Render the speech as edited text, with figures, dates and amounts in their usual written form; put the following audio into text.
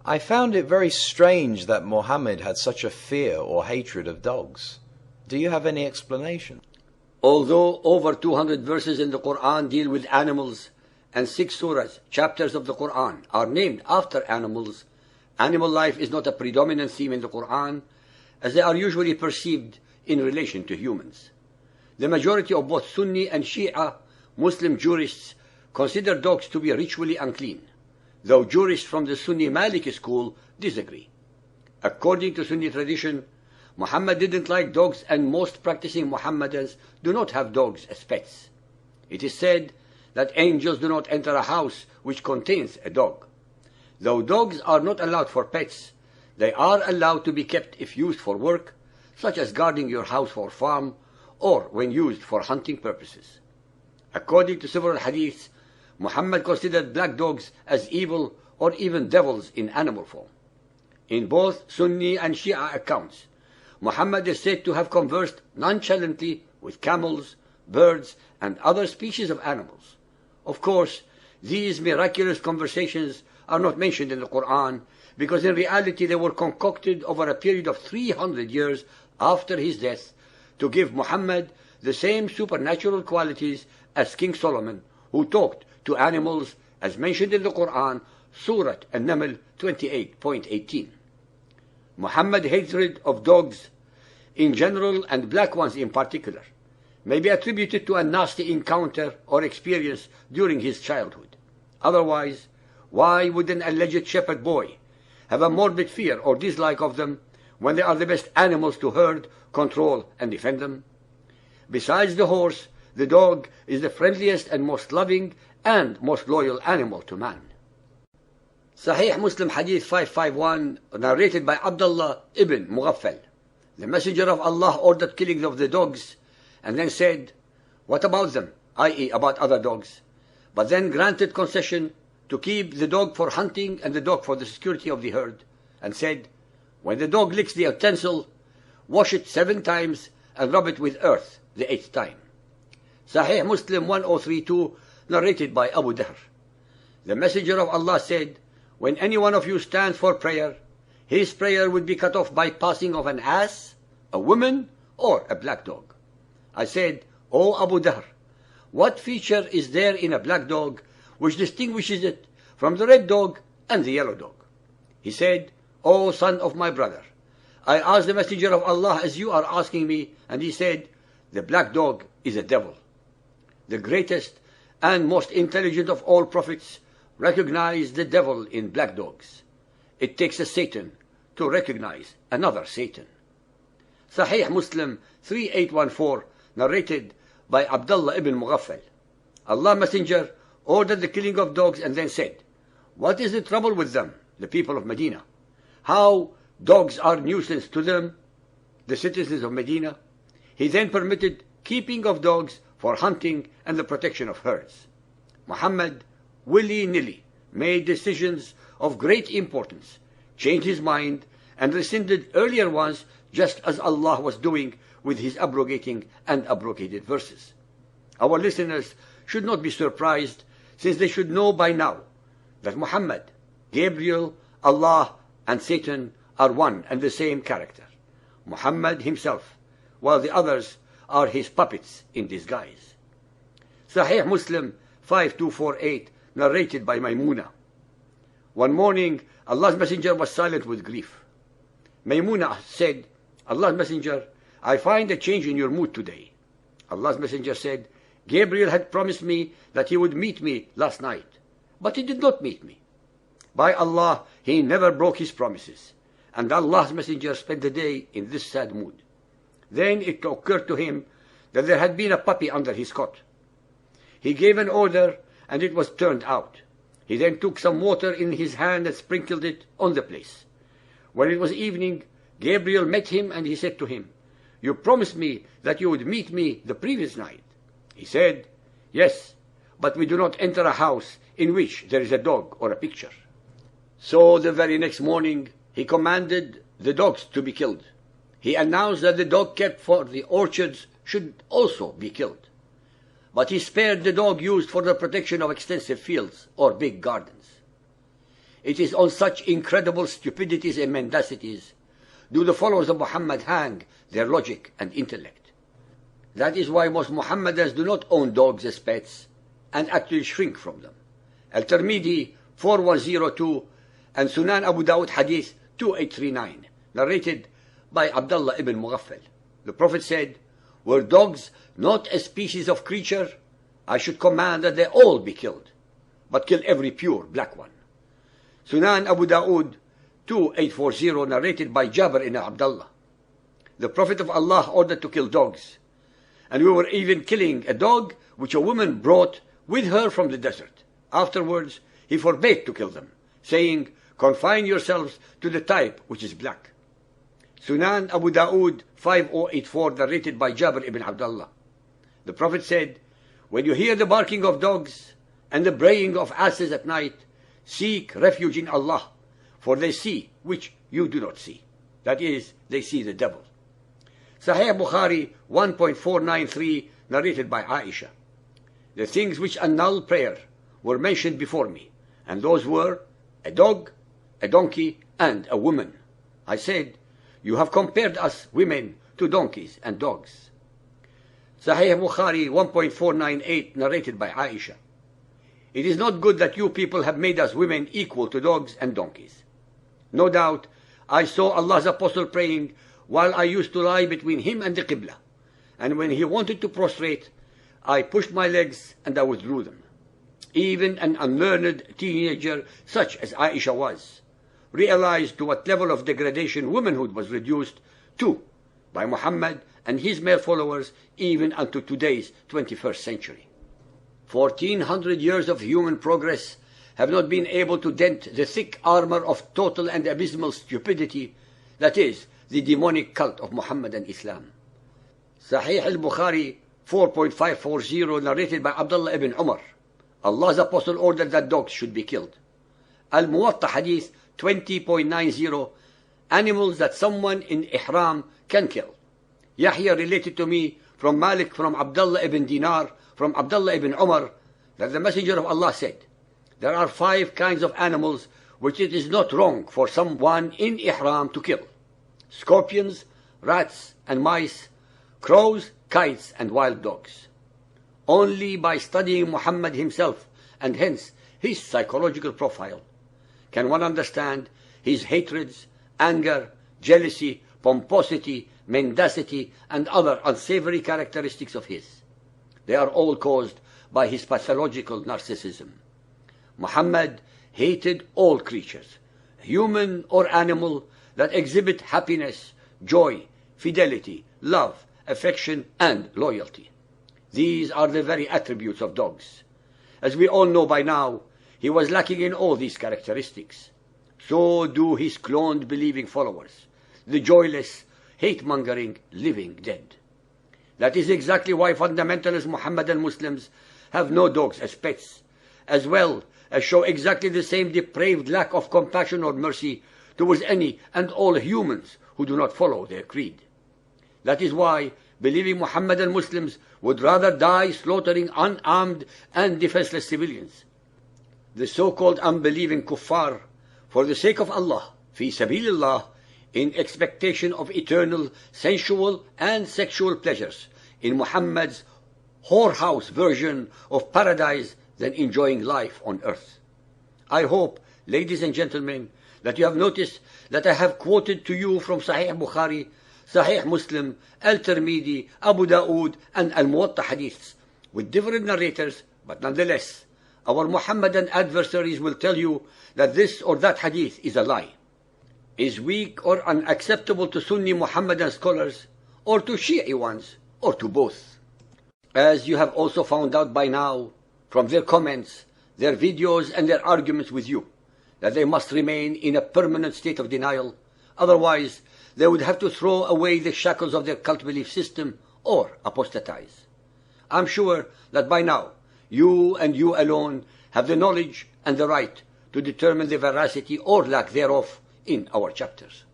I found it very strange that Muhammad had such a fear or hatred of dogs. Do you have any explanation? Although over 200 verses in the Quran deal with animals and 6 surahs, chapters of the Quran, are named after animals, animal life is not a predominant theme in the Quran, as they are usually perceived in relation to humans. The majority of both Sunni and Shia Muslim jurists consider dogs to be ritually unclean, though jurists from the Sunni Maliki school disagree. According to Sunni tradition, Muhammad didn't like dogs, and most practicing Muhammadans do not have dogs as pets. It is said that angels do not enter a house which contains a dog. Though dogs are not allowed for pets, they are allowed to be kept if used for work, such as guarding your house or farm, or when used for hunting purposes. According to several hadiths, Muhammad considered black dogs as evil or even devils in animal form. In both Sunni and Shia accounts, Muhammad is said to have conversed nonchalantly with camels, birds, and other species of animals. Of course, these miraculous conversations are not mentioned in the Quran, because in reality they were concocted over a period of 300 years after his death to give Muhammad the same supernatural qualities as King Solomon, who talked to animals as mentioned in the Quran, Surah An-Naml 28.18. Muhammad's hatred of dogs in general and black ones in particular may be attributed to a nasty encounter or experience during his childhood. Otherwise, why would an alleged shepherd boy have a morbid fear or dislike of them when they are the best animals to herd, control, and defend them? Besides the horse, the dog is the friendliest and most loving and most loyal animal to man. Sahih Muslim Hadith 551, narrated by Abdullah ibn Mughaffal. The Messenger of Allah ordered killing of the dogs, and then said, "What about them?" i.e. about other dogs, but then granted concession to keep the dog for hunting and the dog for the security of the herd, and said, "When the dog licks the utensil, wash it 7 times and rub it with earth the 8th time." Sahih Muslim 1032, narrated by Abu Dahr. The Messenger of Allah said, "When any one of you stands for prayer, his prayer would be cut off by passing of an ass, a woman, or a black dog." I said, "O Abu Dahr, what feature is there in a black dog which distinguishes it from the red dog and the yellow dog?" He said, "O son of my brother, I asked the Messenger of Allah as you are asking me, and he said, the black dog is a devil." The greatest and most intelligent of all prophets recognized the devil in black dogs. It takes a Satan to recognize another Satan. Sahih Muslim 3814, narrated by Abdullah ibn Mughaffal. Allah Messenger ordered the killing of dogs and then said, "What is the trouble with them, the people of Medina? How dogs are nuisance to them, the citizens of Medina?" He then permitted keeping of dogs for hunting and the protection of herds. Muhammad willy-nilly made decisions of great importance, changed his mind, and rescinded earlier ones, just as Allah was doing with his abrogating and abrogated verses. Our listeners should not be surprised, since they should know by now that Muhammad, Gabriel, Allah, and Satan are one and the same character. Muhammad himself, while the others are his puppets in disguise. Sahih Muslim 5248, narrated by Maymuna. One morning, Allah's Messenger was silent with grief. Maymuna said, "Allah's Messenger, I find a change in your mood today." Allah's Messenger said, "Gabriel had promised me that he would meet me last night, but he did not meet me. By Allah, he never broke his promises." And Allah's Messenger spent the day in this sad mood. Then it occurred to him that there had been a puppy under his cot. He gave an order, and it was turned out. He then took some water in his hand and sprinkled it on the place. When it was evening, Gabriel met him, and he said to him, "You promised me that you would meet me the previous night." He said, "Yes, but we do not enter a house in which there is a dog or a picture." So the very next morning, he commanded the dogs to be killed. He announced that the dog kept for the orchards should also be killed. But he spared the dog used for the protection of extensive fields or big gardens. It is on such incredible stupidities and mendacities do the followers of Muhammad hang their logic and intellect. That is why most Muhammadans do not own dogs as pets and actually shrink from them. Al-Tirmidhi 4102 and Sunan Abu Dawud Hadith 2839, narrated by Abdullah ibn Mughaffal. The Prophet said, "Were dogs not a species of creature, I should command that they all be killed, but kill every pure black one." Sunan Abu Dawud 2840, narrated by Jabir ibn Abdullah. The Prophet of Allah ordered to kill dogs, and we were even killing a dog which a woman brought with her from the desert. Afterwards, he forbade to kill them, saying, "Confine yourselves to the type which is black." Sunan Abu Dawud 5084, narrated by Jabir ibn Abdullah. The Prophet said, "When you hear the barking of dogs and the braying of asses at night, seek refuge in Allah, for they see which you do not see." That is, they see the devil. Sahih Bukhari 1.493, narrated by Aisha. The things which annul prayer were mentioned before me, and those were a dog, a donkey, and a woman. I said, "You have compared us women to donkeys and dogs." Sahih Bukhari 1.498, narrated by Aisha. It is not good that you people have made us women equal to dogs and donkeys. No doubt, I saw Allah's apostle praying while I used to lie between him and the Qibla, and when he wanted to prostrate, I pushed my legs and I withdrew them. Even an unlearned teenager, such as Aisha was, realized to what level of degradation womanhood was reduced to by Muhammad and his male followers, even unto today's 21st century. 1400 years of human progress have not been able to dent the thick armor of total and abysmal stupidity that is the demonic cult of Muhammad and Islam. Sahih al-Bukhari 4.540, narrated by Abdullah ibn Umar. Allah's apostle ordered that dogs should be killed. Al-Muwatta Hadith 20.90, animals that someone in ihram can kill. Yahya related to me from Malik, from Abdullah ibn Dinar, from Abdullah ibn Umar, that the Messenger of Allah said, "There are 5 kinds of animals which it is not wrong for someone in ihram to kill: scorpions, rats and mice, crows, kites and wild dogs." Only by studying Muhammad himself, and hence his psychological profile, can one understand his hatreds, anger, jealousy, pomposity, mendacity, and other unsavory characteristics of his. They are all caused by his pathological narcissism. Muhammad hated all creatures, human or animal, that exhibit happiness, joy, fidelity, love, affection, and loyalty. These are the very attributes of dogs. As we all know by now, he was lacking in all these characteristics. So do his cloned believing followers, the joyless, hate-mongering living dead. That is exactly why fundamentalist Muhammadan Muslims have no dogs as pets, as well as show exactly the same depraved lack of compassion or mercy towards any and all humans who do not follow their creed. That is why believing Muhammadan Muslims would rather die slaughtering unarmed and defenseless civilians. The so-called unbelieving kuffar, for the sake of Allah, fi sabilillah, in expectation of eternal sensual and sexual pleasures in Muhammad's whorehouse version of paradise, than enjoying life on earth. I hope, ladies and gentlemen, that you have noticed that I have quoted to you from Sahih Bukhari, Sahih Muslim, Al-Tirmidhi, Abu Dawood, and Al-Muwatta hadiths with different narrators, but nonetheless, our Muhammadan adversaries will tell you that this or that hadith is a lie, is weak or unacceptable to Sunni Muhammadan scholars, or to Shi'i ones, or to both. As you have also found out by now, from their comments, their videos, and their arguments with you, that they must remain in a permanent state of denial, otherwise they would have to throw away the shackles of their cult belief system or apostatize. I'm sure that by now, you and you alone have the knowledge and the right to determine the veracity or lack thereof in our chapters.